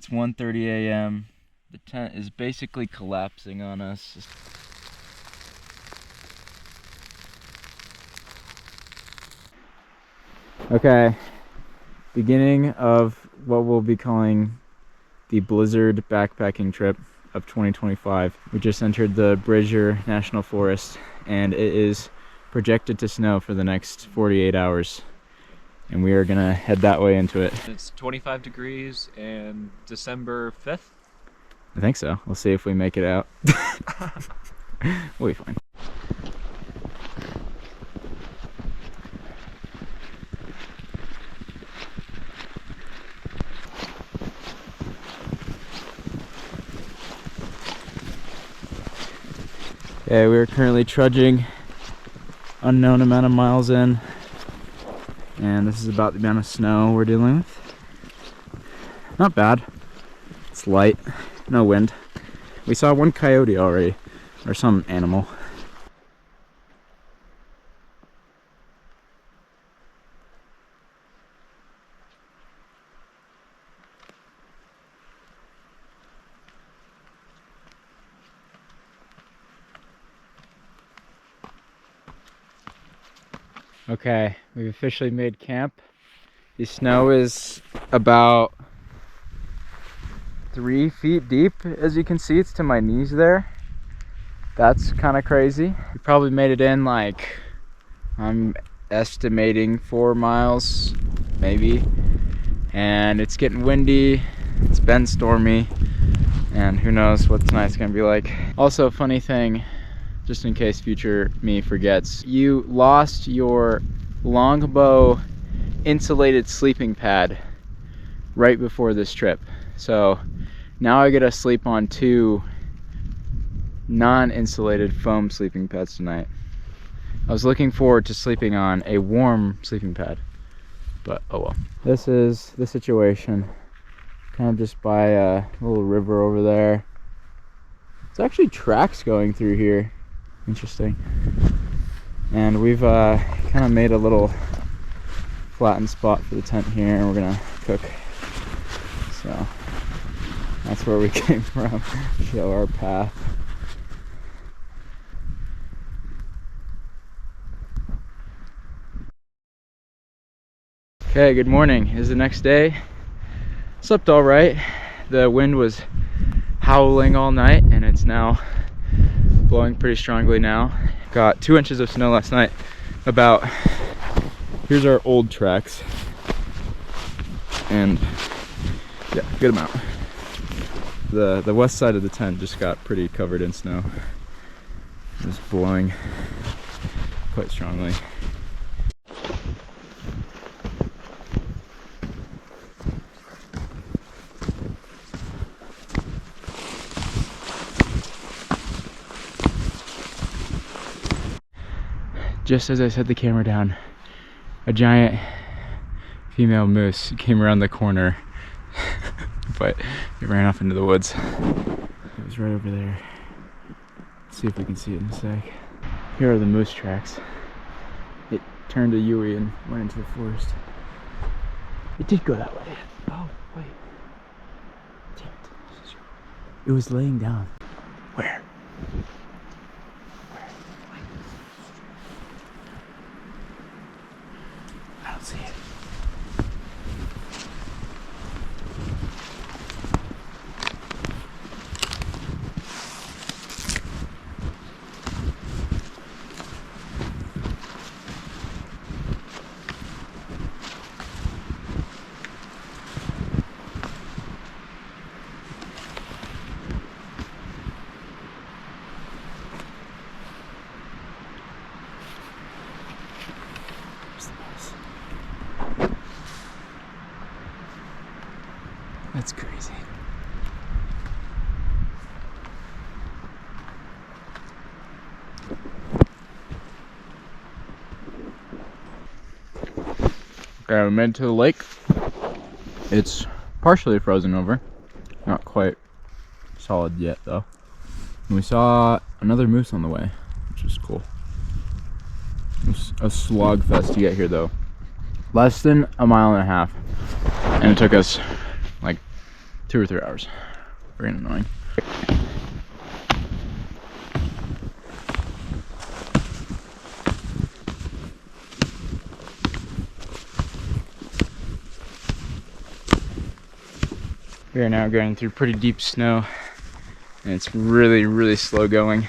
It's 1:30 a.m. The tent is basically collapsing on us. Okay, beginning of what we'll be calling the Blizzard backpacking trip of 2025. We just entered the Brazier National Forest and it is projected to snow for the next 48 hours. And we are gonna head that way into it. It's 25 degrees and December 5th? I think so. We'll see if we make it out. We'll be fine. Okay, we're currently trudging unknown amount of miles in, and this is about the amount of snow we're dealing with. Not bad. It's light, no wind. We saw one coyote already, or some animal. Okay, we've officially made camp. The snow is about 3 feet deep, as you can see. It's to my knees there. That's kind of crazy. We probably made it in like, I'm estimating 4 miles, maybe. And it's getting windy, it's been stormy, and who knows what tonight's gonna be like. Also, funny thing, just in case future me forgets, you lost your longbow insulated sleeping pad right before this trip. So now I get to sleep on 2 non-insulated foam sleeping pads tonight. I was looking forward to sleeping on a warm sleeping pad, but oh well. This is the situation. Kind of just by a little river over there. It's actually tracks going through here. Interesting. And we've kind of made a little flattened spot for the tent here, and we're gonna cook. So that's where we came from. Show our path. Okay, good morning. It is the next day. Slept all right. The wind was howling all night, and it's now blowing pretty strongly now. Got 2 inches of snow last night. Here's our old tracks, and yeah, good amount. The west side of the tent just got pretty covered in snow. It's blowing quite strongly. Just as I set the camera down, a giant female moose came around the corner, but it ran off into the woods. It was right over there. Let's see if we can see it in a sec. Here are the moose tracks. It turned a Yui and went into the forest. It did go that way. Oh, wait. Damn it. It was laying down. Where? I don't see it. That's crazy. Okay, we made it to the lake. It's partially frozen over. Not quite solid yet though. And we saw another moose on the way, which is cool. It's a slogfest to get here though. Less than a mile and a half. And it took us like 2 or 3 hours. Very annoying. We are now going through pretty deep snow, and it's really, really slow going.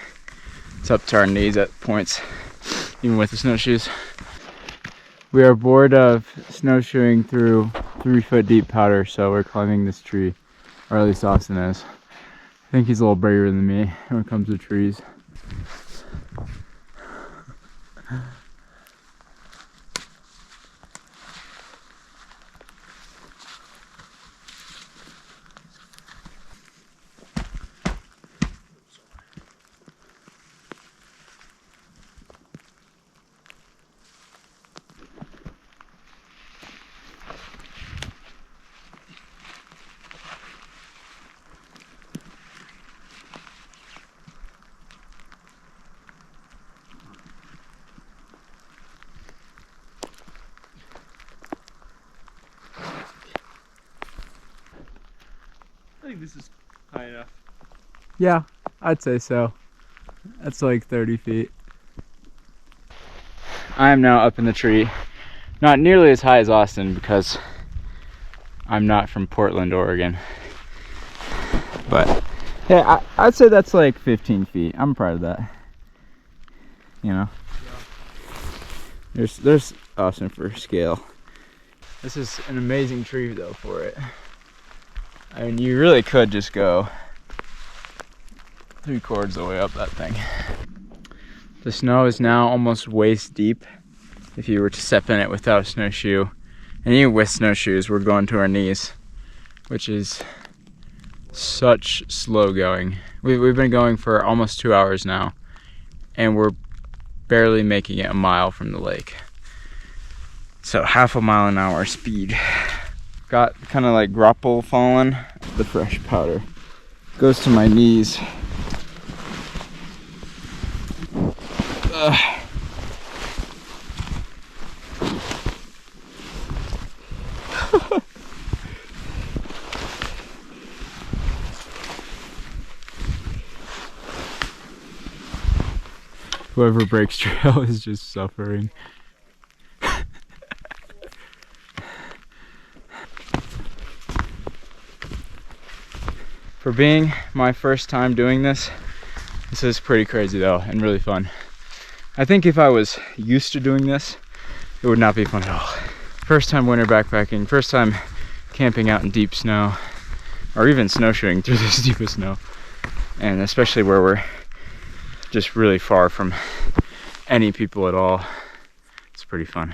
It's up to our knees at points, even with the snowshoes. We are bored of snowshoeing through 3-foot deep powder, so we're climbing this tree, or at least Austin is. I think he's a little braver than me when it comes to trees. I think this is high enough. Yeah, I'd say so. That's like 30 feet. I am now up in the tree. Not nearly as high as Austin because I'm not from Portland, Oregon. But yeah, I'd say that's like 15 feet. I'm proud of that. You know? Yeah. There's Austin for scale. This is an amazing tree though for it. I mean, you really could just go 3/4 of the way up that thing. The snow is now almost waist deep if you were to step in it without a snowshoe. And even with snowshoes, we're going to our knees, which is such slow going. We've been going for almost 2 hours now, and we're barely making it a mile from the lake. So 0.5 mile an hour speed. Got kind of like grapple fallen. The fresh powder goes to my knees. Whoever breaks trail is just suffering. For being my first time doing this, this is pretty crazy though, and really fun. I think if I was used to doing this, it would not be fun at all. First time winter backpacking, first time camping out in deep snow, or even snowshoeing through this deep of snow. And especially where we're just really far from any people at all. It's pretty fun.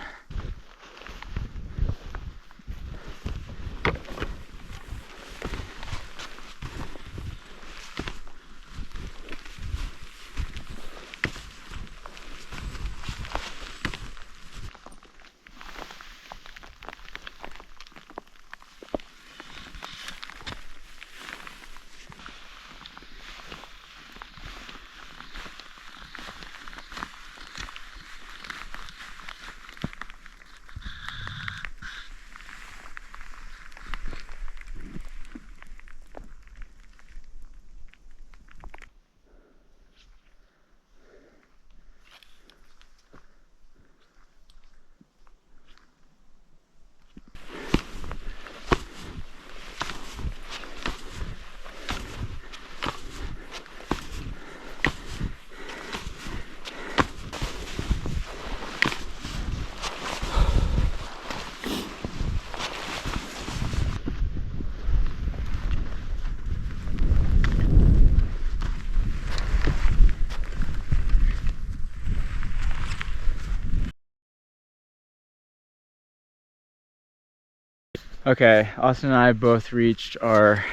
Okay, Austin and I both reached our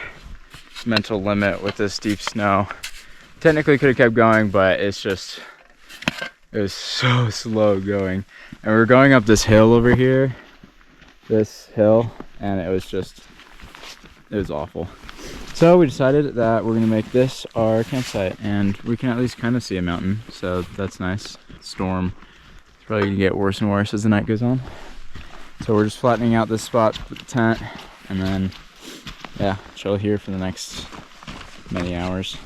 mental limit with this deep snow. Technically could have kept going, but it was so slow going. And we're going up this hill over here, and it was awful. So we decided that we're gonna make this our campsite, and we can at least kind of see a mountain, so that's nice. Storm, it's probably gonna get worse and worse as the night goes on. So we're just flattening out this spot to put the tent, and then yeah, chill here for the next many hours.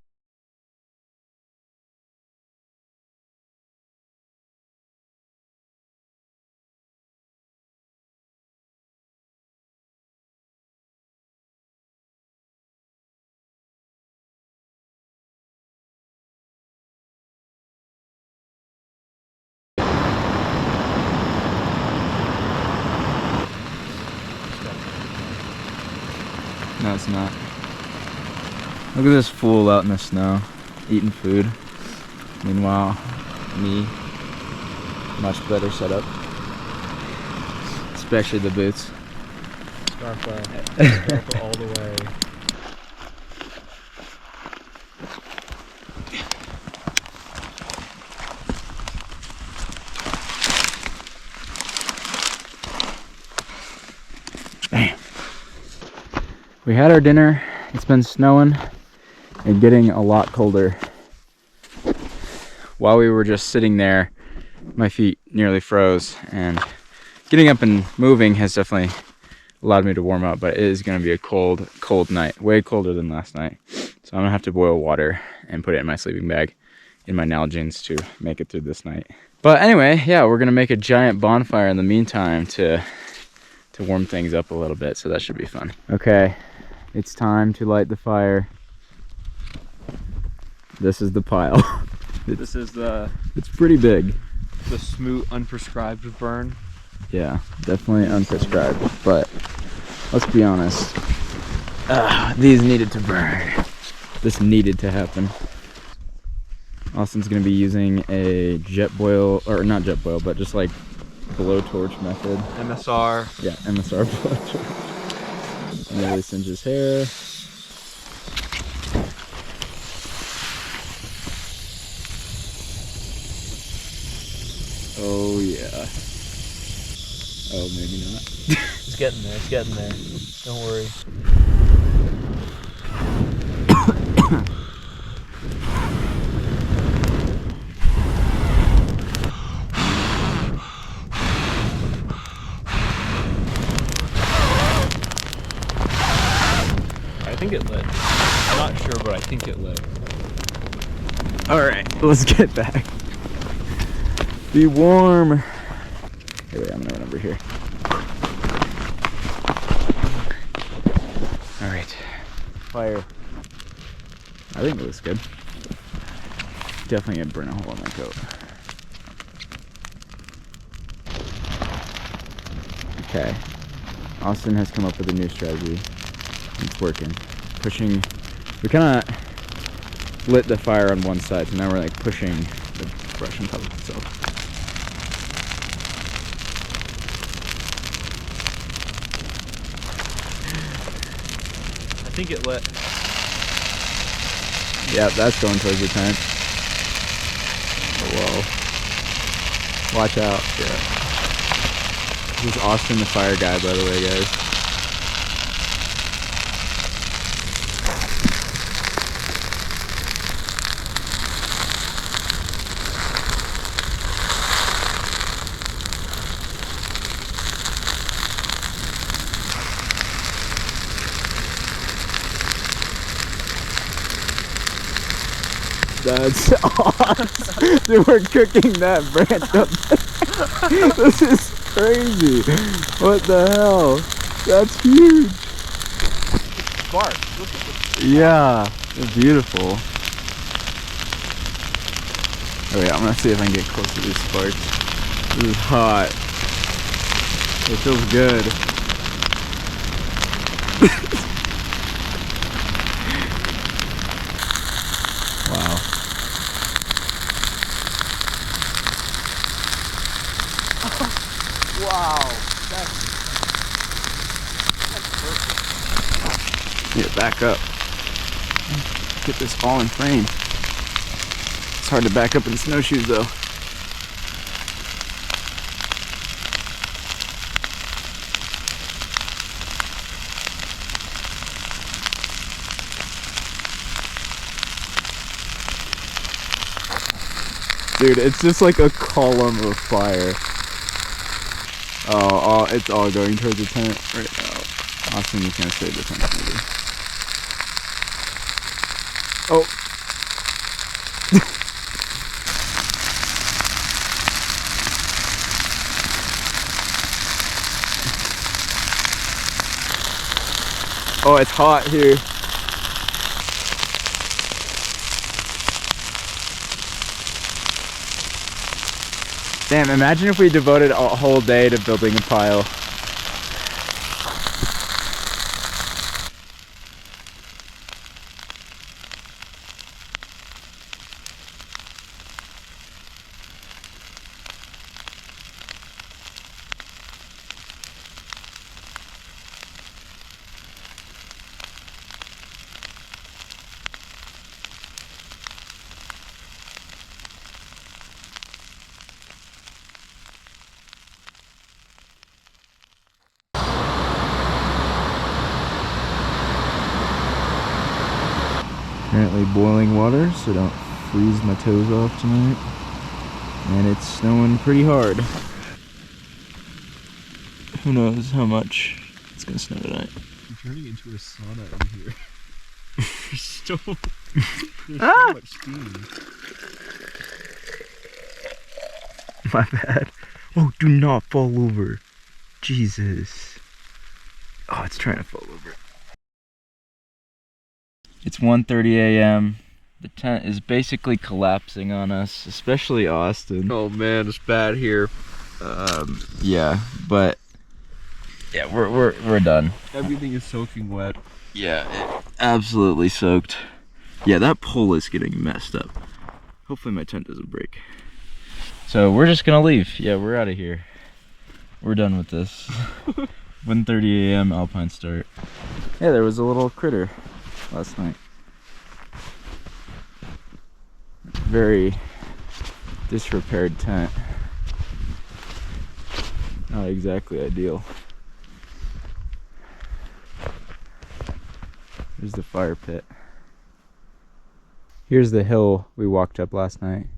No, it's not. Look at this fool out in the snow, eating food. Meanwhile, me, much better setup. Especially the boots. Scarpa all the way. Bam. We had our dinner. It's been snowing and getting a lot colder. While we were just sitting there, my feet nearly froze, and getting up and moving has definitely allowed me to warm up, but it is going to be a cold night, way colder than last night. So I'm gonna have to boil water and put it in my sleeping bag in my Nalgene's to make it through this night. But anyway, yeah, we're gonna make a giant bonfire in the meantime to warm things up a little bit, so that should be fun. Okay, it's time to light the fire. This is the pile. This is It's pretty big. the Smoot unprescribed burn. Yeah, definitely unprescribed, but let's be honest. These needed to burn. This needed to happen. Austin's gonna be using a jet boil, or not jet boil, but just like blowtorch method. MSR. Yeah, MSR blowtorch. Nearly singe his hair. Oh yeah. Oh, maybe not. It's getting there. It's getting there. Don't worry. I think it lit. I'm not sure, but I think it lit. All right, let's get back. Be warm. Hey, wait, I'm gonna run over here. All right, fire. I think it looks good. Definitely gonna burn a hole in my coat. Okay, Austin has come up with a new strategy. It's working. Pushing. We kind of lit the fire on one side, so now we're like pushing the brush on top of itself. I think it lit. Yeah, that's going towards the tent. Oh, whoa. Watch out. Yeah. This is Austin, the fire guy, by the way, guys. That's awesome. Dude, we're cooking that branch up there. This is crazy. What the hell? That's huge. Sparks. Look at this. Yeah, it's beautiful. Oh wait, I'm gonna see if I can get close to these sparks. This is hot. It feels good. Wow. Wow. That's perfect. Yeah, back up. Get this all in frame. It's hard to back up in snowshoes though. Dude, it's just like a column of fire. Oh, it's all going towards the tent right now. Austin is gonna save this one for you. Oh. Oh, it's hot here. Damn, imagine if we devoted a whole day to building a pile. Currently boiling water, so don't freeze my toes off tonight. And it's snowing pretty hard. Who knows how much it's gonna snow tonight. I'm turning into a sauna in here. There's Ah! so much steam. My bad. Oh, do not fall over. Jesus. Oh, it's trying to fall over. It's 1:30 a.m. The tent is basically collapsing on us, especially Austin. Oh man, it's bad here. Yeah, but yeah, we're done. Everything is soaking wet. Yeah, it absolutely soaked. Yeah, that pole is getting messed up. Hopefully my tent doesn't break. So we're just gonna leave. Yeah, we're out of here. We're done with this. 1:30 a.m. Alpine start. Yeah, there was a little critter last night. Very disrepaired tent. Not exactly ideal. There's the fire pit. Here's the hill we walked up last night.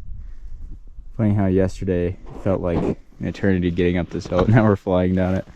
Funny how yesterday it felt like an eternity getting up this hill. Now we're flying down it.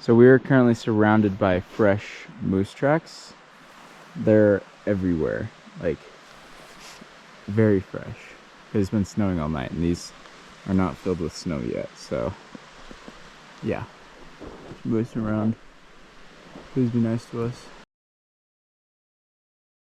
So we are currently surrounded by fresh moose tracks. They're everywhere, like very fresh. It's been snowing all night and these are not filled with snow yet, so yeah. Moose around. Please be nice to us.